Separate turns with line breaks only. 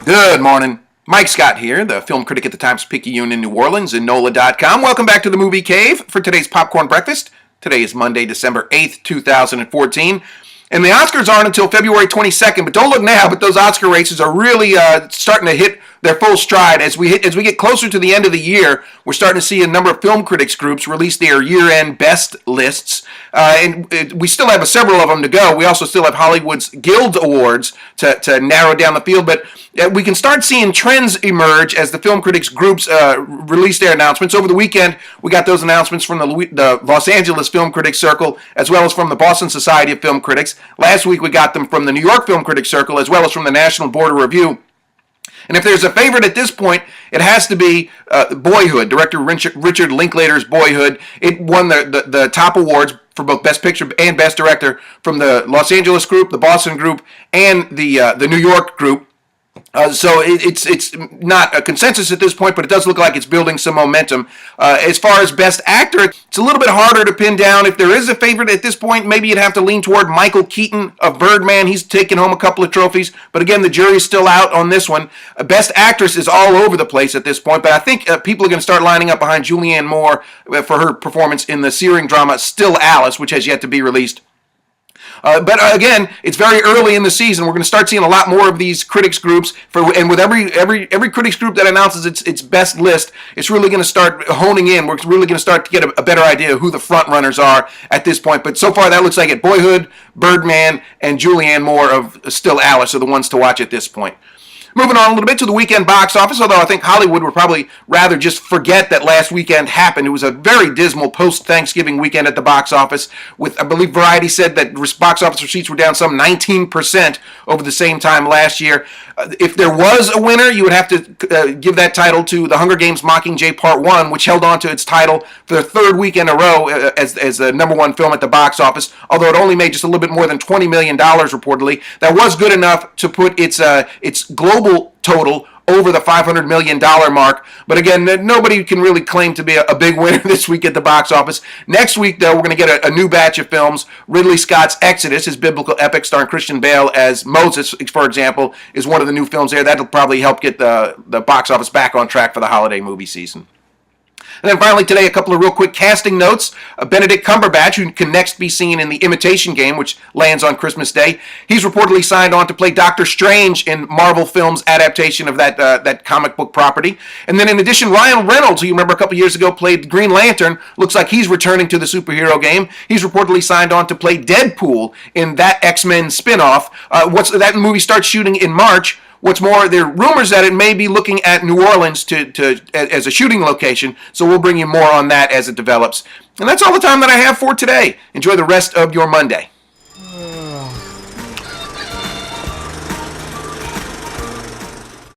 Good morning. Mike Scott here, the film critic at the Times-Picayune in New Orleans and NOLA.com. Welcome back to the Movie Cave for today's Popcorn Breakfast. Today is Monday, December 8th, 2014. And the Oscars aren't until February 22nd, but don't look now, but those Oscar races are really starting to hit their full stride. As we get closer to the end of the year, we're starting to see a number of film critics groups release their year-end best lists. And we still have several of them to go. We also still have Hollywood's Guild Awards to narrow down the field, but we can start seeing trends emerge as the film critics groups release their announcements. Over the weekend, we got those announcements from the Los Angeles Film Critics Circle, as well as from the Boston Society of Film Critics. Last week, we got them from the New York Film Critics Circle, as well as from the National Board of Review. And if there's a favorite at this point, it has to be Boyhood, director Richard Linklater's Boyhood. It won the top awards for both Best Picture and Best Director from the Los Angeles group, the Boston group, and the New York group. So it's not a consensus at this point, but it does look like it's building some momentum. As far as Best Actor, it's a little bit harder to pin down. If there is a favorite at this point, maybe you'd have to lean toward Michael Keaton of Birdman. He's taken home a couple of trophies, but again, the jury's still out on this one. Best Actress is all over the place at this point, but I think people are going to start lining up behind Julianne Moore for her performance in the searing drama Still Alice, which has yet to be released. But again, it's very early in the season. We're going to start seeing a lot more of these critics groups, and with every critics group that announces its best list, it's really going to start honing in. We're really going to start to get a better idea of who the front runners are at this point. But so far, that looks like it. Boyhood, Birdman, and Julianne Moore of Still Alice are the ones to watch at this point. Moving on a little bit to the weekend box office, although I think Hollywood would probably rather just forget that last weekend happened. It was a very dismal post-Thanksgiving weekend at the box office, with, I believe Variety said that box office receipts were down some 19% over the same time last year. If there was a winner, you would have to give that title to The Hunger Games Mockingjay Part 1, which held on to its title for the third week in a row as the number one film at the box office, although it only made just a little bit more than $20 million reportedly. That was good enough to put its global total over the $500 million mark. But again, nobody can really claim to be a big winner this week at the box office. Next week, though, we're going to get a new batch of films. Ridley Scott's Exodus, his biblical epic starring Christian Bale as Moses, for example, is one of the new films there. That'll probably help get the box office back on track for the holiday movie season. And then finally today, a couple of real quick casting notes. Benedict Cumberbatch, who can next be seen in The Imitation Game, which lands on Christmas Day. He's reportedly signed on to play Doctor Strange in Marvel Films' adaptation of that comic book property. And then in addition, Ryan Reynolds, who you remember a couple years ago played Green Lantern, looks like he's returning to the superhero game. He's reportedly signed on to play Deadpool in that X-Men spinoff. That movie starts shooting in March. What's more, there are rumors that it may be looking at New Orleans as a shooting location, so we'll bring you more on that as it develops. And that's all the time that I have for today. Enjoy the rest of your Monday.